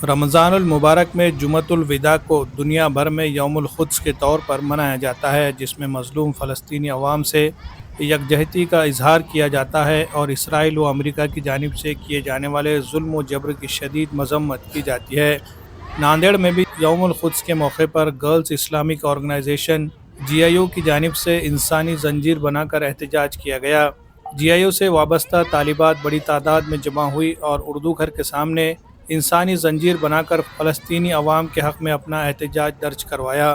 रमज़ानुल मुबारक में जुमतुल विदा को दुनिया भर में यौमुल क़ुद्स के तौर पर मनाया जाता है, जिसमें मज़लूम फ़लस्तीनी अवाम से यकजहती का इजहार किया जाता है और इसराइल व अमरीका की जानिब से किए जाने वाले जुल्म व जबर की शदीद मज़म्मत की जाती है। नांदेड़ में भी यौमुल क़ुद्स के मौके पर गर्ल्स इस्लामिक ऑर्गेनाइजेशन GIO की जानिब से इंसानी जंजीर बनाकर एहतजाज किया गया। GIO से वाबस्ता तालिबात बड़ी तादाद में जमा हुई और उर्दू घर के सामने इंसानी जंजीर बनाकर फ़लस्तीनी अवाम के हक़ में अपना एहतजाज दर्ज करवाया।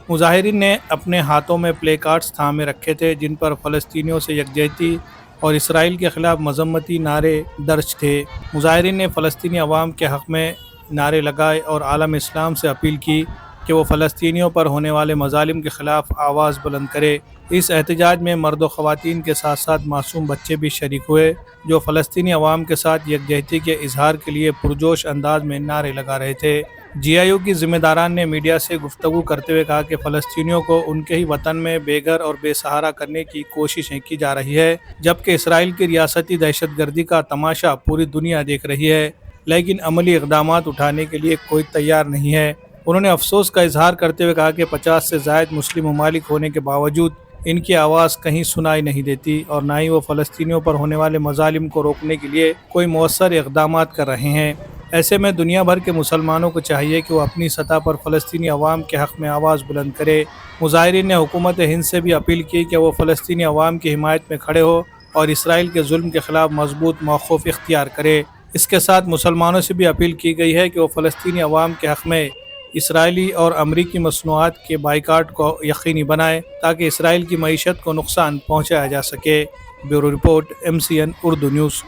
मुजाहिरीन ने अपने हाथों में प्ले कार्ड्स थामे रखे थे, जिन पर फ़लस्तीनियों से यकजहती और इसराइल के ख़िलाफ़ मज़म्मती नारे दर्ज थे। मुजाहिरीन ने फ़लस्तीनी अवाम के हक़ में नारे लगाए और आलम इस्लाम से अपील की कि वो फ़लस्तीनियों पर होने वाले मज़ालिम के ख़िलाफ़ आवाज़ बुलंद करे। इस एहतजाज में मर्द व ख़वातीन के साथ साथ मासूम बच्चे भी शरीक हुए, जो फ़लस्तीनी अवाम के साथ यकजहती के इजहार के लिए पुरजोश अंदाज में नारे लगा रहे थे। GIO की ज़िम्मेदारान ने मीडिया से गुफ्तगू करते हुए कहा कि फ़लस्तीनियों को उनके ही वतन में बेघर और बेसहारा करने की कोशिशें की जा रही है, जबकि इसराइल की रियासती दहशतगर्दी का तमाशा पूरी दुनिया देख रही है, लेकिन अमली इक़दामात उठाने के लिए कोई तैयार नहीं है। उन्होंने अफसोस का इजहार करते हुए कहा कि 50 से ज़ायद मुस्लिम ममालिक होने के बावजूद इनकी आवाज़ कहीं सुनाई नहीं देती और ना ही वो फ़लस्तीनियों पर होने वाले मज़ालिम को रोकने के लिए कोई मौसर इक़दामात कर रहे हैं। ऐसे में दुनिया भर के मुसलमानों को चाहिए कि वो अपनी सतह पर फ़लस्तीनी अवाम के हक़ में आवाज़ बुलंद करे। मुजाहिरीन ने हुकूमत हिंद से भी अपील की कि वो फ़लस्तीनी अवाम की हिमायत में खड़े हो और इसराइल के जुल्म के ख़िलाफ़ मजबूत मौक़िफ़ इख्तियार करे। इसके साथ मुसलमानों से भी अपील की गई है कि वो फ़लस्तीनी अवाम के हक़ में इसराइली और अमरीकी मसनूआत के बाइकाट को यकीनी बनाए, ताकि इसराइल की मईशत को नुकसान पहुँचाया जा सके। Bureau report, MCN Urdu news.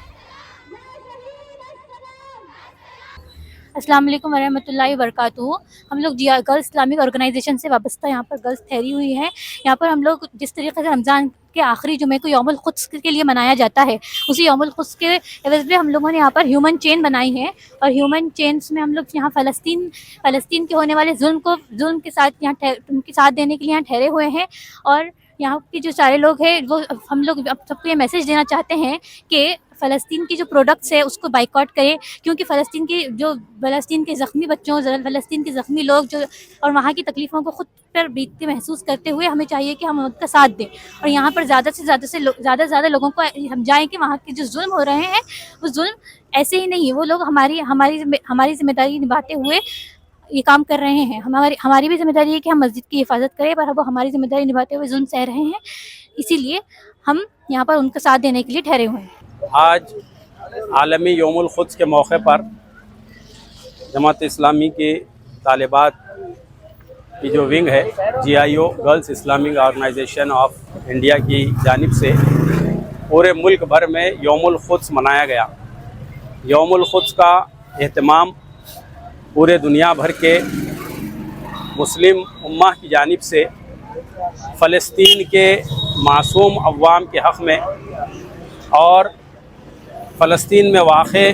अस्सलाम वालेकुम वरहमतुल्लाहि वबरकातुहू। हम लोग गर्ल्स इस्लामिक ऑर्गेनाइजेशन से वाबस्ता यहाँ पर गर्ल्स ठहरी हुई हैं। यहाँ पर हम लोग जिस तरीके से रमज़ान के आखिरी जुमे को यौमुल क़ुद्स के लिए मनाया जाता है, उसी यौमुल क़ुद्स के एवज़ में हम लोगों ने यहाँ पर ह्यूमन चेन बनाई है और ह्यूमन चेन्स में हम लोग यहाँ फ़लस्तीन के होने वाले जुल्म के साथ उनके साथ देने के लिए यहाँ ठहरे हुए हैं। और यहाँ के जो सारे लोग हैं वो हम लोग अब सबको ये मैसेज देना चाहते हैं कि फ़लस्तीन की जो प्रोडक्ट्स है उसको बाइकआउट करें, क्योंकि फ़लस्तीन के ज़ख्मी बच्चों, फ़लस्तीन के ज़ख्मी लोग जो और वहाँ की तकलीफ़ों को ख़ुद पर बीतते महसूस करते हुए हमें चाहिए कि हम उनका साथ दें और यहाँ पर ज़्यादा से ज़्यादा लोगों को समझाएं कि वहाँ के जो जुल्म हो रहे हैं वो जुल्म ऐसे ही नहीं, वो लोग हमारी ज़िम्मेदारी निभाते हुए ये काम कर रहे हैं। हमारी भी ज़िम्मेदारी है कि हम मस्जिद की हिफाजत करें, पर वो हमारी ज़िम्मेदारी निभाते हुए जुल्म सह रहे हैं, इसीलिए हम यहाँ पर उनका साथ देने के लिए ठहरे हुए हैं। आज आलमी यौमुल क़ुद्स के मौके पर जमात इस्लामी के तालिबात की जो विंग है GIO girls Islamic organisation of India की जानिब से पूरे मुल्क भर में यौमुल क़ुद्स मनाया गया। यौमुल क़ुद्स का एहतमाम पूरे दुनिया भर के मुस्लिम उम्मा की जानिब से फ़लस्तीन के मासूम अवाम के हक़ में और फ़लस्तीन में वाक़े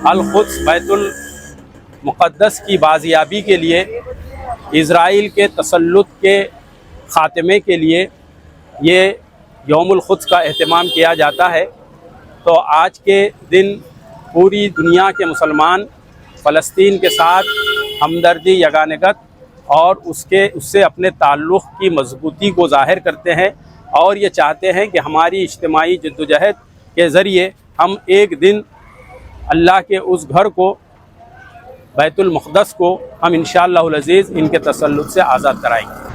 अल-क़ुद्स बैतुल मुक़द्दस की बाज़ियाबी के लिए, इज़राइल के तसल्लुत के ख़ात्मे के लिए ये यौमुल क़ुद्स का एहतमाम किया जाता है। तो आज के दिन पूरी दुनिया के मुसलमान फ़लस्तीन के साथ हमदर्दी, यगानगत और उससे अपने ताल्लुक़ की मजबूती को ज़ाहिर करते हैं और ये चाहते हैं कि हमारी इज्तिमाई जद्दोजहद के ज़रिए हम एक दिन अल्लाह के उस घर को, बैतुल मुक़द्दस को, हम इंशाअल्लाहुल अज़ीज़ इनके तसल्लुत से आज़ाद कराएंगे।